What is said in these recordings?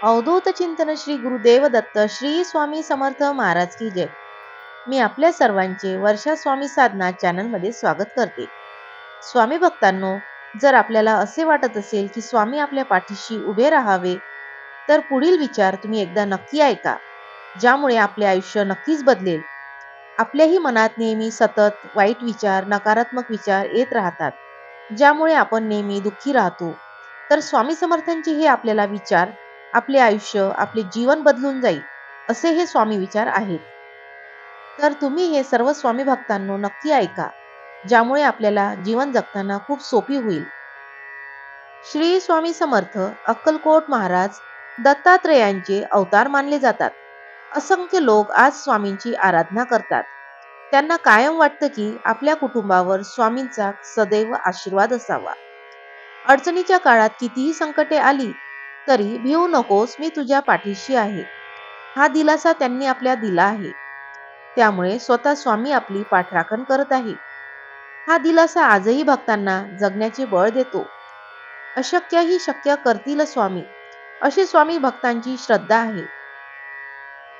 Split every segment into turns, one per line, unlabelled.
अवधूत चिंतन श्री गुरुदेव दत्त श्री स्वामी समर्थ महाराज की जय। मी आपल्या सर्वांचे वर्षा स्वामी साधना चॅनलमध्ये स्वागत करते। स्वामी भक्तांनो, जर आपल्याला असे वाटत असेल की स्वामी आपल्या पाठीशी उभे राहावे, तर पुढील विचार तुम्ही एकदा नक्की ऐका, ज्यामुळे आपले आयुष्य नक्कीच बदलेल। आपल्याही मनात नेहमी सतत वाईट विचार, नकारात्मक विचार येत राहतात, ज्यामुळे आपण नेहमी दुःखी राहतो। तर स्वामी समर्थांचे हे आपल्याला विचार आपले आयुष्य, आपले जीवन बदलून जाईल, असे हे स्वामी विचार आहेत। तर तुम्ही हे सर्व स्वामी भक्तांनो नक्की ऐका, ज्यामुळे आपल्याला जीवन जगताना खूप सोपी होईल। श्री स्वामी समर्थ अक्कलकोट महाराज दत्तात्रेयांचे अवतार मानले जातात। असंख्य लोक आज स्वामींची आराधना करतात। त्यांना कायम वाटतं की आपल्या कुटुंबावर स्वामींचा सदैव आशीर्वाद असावा। अडचणीच्या काळात कितीही संकटे आली तरी भिवू नकोस, मी तुझ्या पाठीशी आहे, हा दिलासा त्यांनी आपल्या दिला आहे। त्यामुळे स्वतः स्वामी आपली पाठराखण करत आहे। हा दिलासा आजही भक्तांना जगण्याचे बळ देतो। अशक्यही शक्य करतील स्वामी, अशी स्वामी भक्तांची श्रद्धा आहे।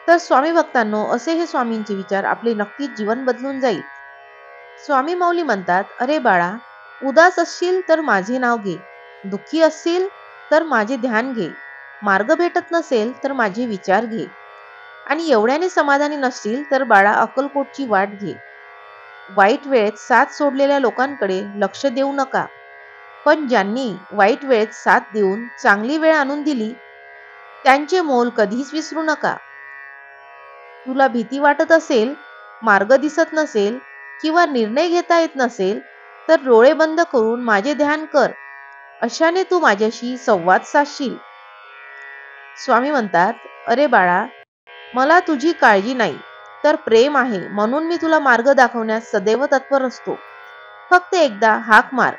तर स्वामी भक्तांनो, असे हे स्वामींचे विचार आपले नक्कीच जीवन बदलून जाईल। स्वामी माऊली म्हणतात, अरे बाळा, उदास असशील तर माझे नाव घे, दुःखी असशील तर माझे ध्यान घे, मार्ग भेटत नसेल तर माझे विचार घे, आणि एवढ्याने समाधानी नसतील तर बाळा अक्कलकोटची वाट घे। वाईट वेळेत साथ सोडलेल्या लोकांकडे लक्ष देऊ नका, पण ज्यांनी वाईट वेळेत साथ देऊन चांगली वेळ आणून दिली, त्यांचे मोल कधीच विसरू नका। तुला भीती वाटत असेल, मार्ग दिसत नसेल किंवा निर्णय घेता येत नसेल, तर डोळे बंद करून माझे ध्यान कर, अशाने तू माझ्याशी संवाद साधशील। स्वामी म्हणतात, अरे बाळा, मला तुझी काळजी नाही तर प्रेम आहे, म्हणून मी तुला मार्ग दाखवण्यास सदैव तत्पर असतो। फक्त एकदा हाक मार।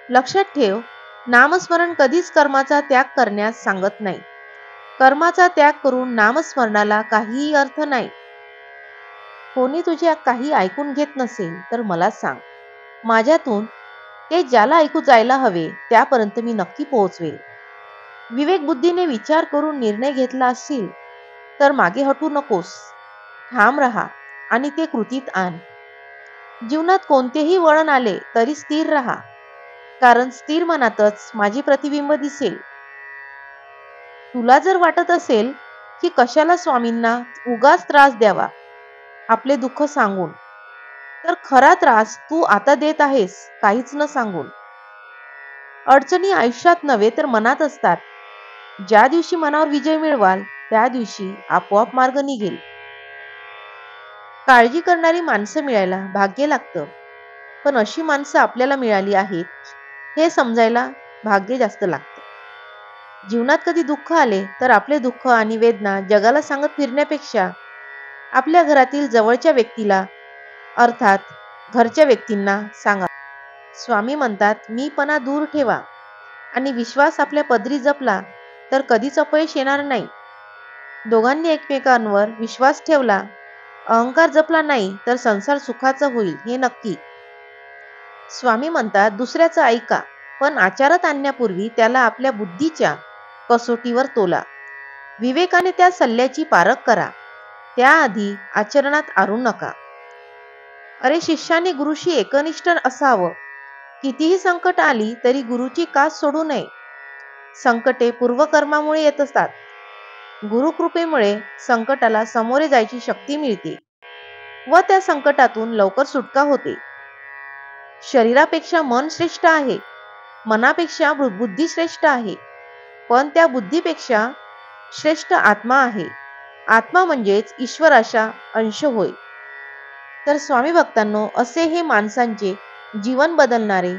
लक्षात ठेव, नामस्मरण कधीच कर्माचा त्याग करण्यास सांगत नाही। कर्माचा त्याग करून नामस्मरणाला काहीही अर्थ नाही। कोणी तुझ्या काही ऐकून घेत नसेल तर मला सांग, माझ्यातून ते ज्याला ऐकू जायला हवे त्यापर्यंत मी नक्की पोहोचवेल। विवेक बुद्धीने विचार करून निर्णय घेतला असेल तर मागे हटू नकोस, ठाम राहा आणि ते कृतीत आण। जीवनात कोणतेही वळण आले तरी स्थिर राहा, कारण स्थिर मनातच माझे प्रतिबिंब दिसेल। तुला जर वाटत असेल की कशाला स्वामींना उगाच त्रास द्यावा आपले दुःख सांगून, तर खरा त्रास तू आता देत आहेस, काहीच न सांगून। अडचणी आयुष्यात नव्हे तर मनात असतात। ज्या दिवशी मनावर विजय मिळवाल त्या दिवशी आपोआप मार्ग निघेल। काळजी करणारी माणसं मिळायला भाग्य लागतं, पण अशी माणसं आपल्याला मिळाली आहेत हे समजायला भाग्य जास्त लागतं। जीवनात कधी दुःख आले तर आपले दुःख आणि वेदना जगाला सांगत फिरण्यापेक्षा आपल्या घरातील जवळच्या व्यक्तीला, अर्थात घरच्या व्यक्तींना सांगा। स्वामी म्हणतात, मीपणा दूर ठेवा आणि विश्वास आपल्या पदरी जपला तर कधीच अपयश येणार नाही। दोघांनी एकमेकांवर विश्वास ठेवला, अहंकार जपला नाही तर संसार सुखाचा होईल, हे नक्की। स्वामी म्हणतात, दुसऱ्याचं ऐका, पण आचारात आणण्यापूर्वी त्याला आपल्या बुद्धीच्या कसोटीवर तोला। विवेकाने त्या सल्ल्याची पारख करा, त्याआधी आचरणात आणू नका। अरे शिष्याने गुरुशी एकनिष्ठ असावं, कितीही संकट आली तरी गुरुची कास सोडू नये। संकटे पूर्वकर्मामुळे येत असतात, गुरुकृपेमुळे संकटाला सामोरे जायची शक्ती मिळते व त्या संकटातून लवकर सुटका होते। शरीरापेक्षा मन श्रेष्ठ आहे, मनापेक्षा बुद्धी श्रेष्ठ आहे, पण त्या बुद्धीपेक्षा श्रेष्ठ आत्मा आहे। आत्मा म्हणजेच ईश्वराचा अंश होय। तर स्वामी भक्तांनो, असे हे माणसांचे जीवन बदलणारे,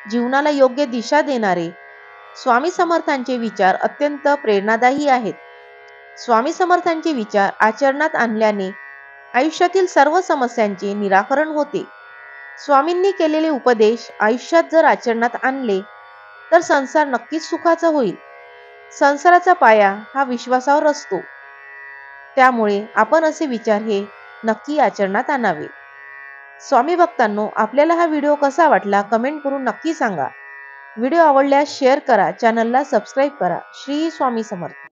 जीवनाला योग्य दिशा देणारे स्वामी समर्थांचे विचार अत्यंत प्रेरणादायी आहेत। स्वामी समर्थांचे विचार आचरणात आणल्याने आयुष्यातील सर्व समस्यांचे निराकरण होते। स्वामींनी केलेले उपदेश आयुष्यात जर आचरणात आणले तर संसार नक्कीच सुखाचा होईल। संसाराचा पाया हा विश्वासावर असतो, त्यामुळे आपण असे विचार हे नक्की आचरणात आणावे। स्वामी भक्तांनो, आपल्याला हा व्हिडिओ कसा वाटला कमेंट करून नक्की सांगा। व्हिडिओ आवडल्यास शेअर करा, चॅनलला सबस्क्राईब करा. श्री स्वामी समर्थ.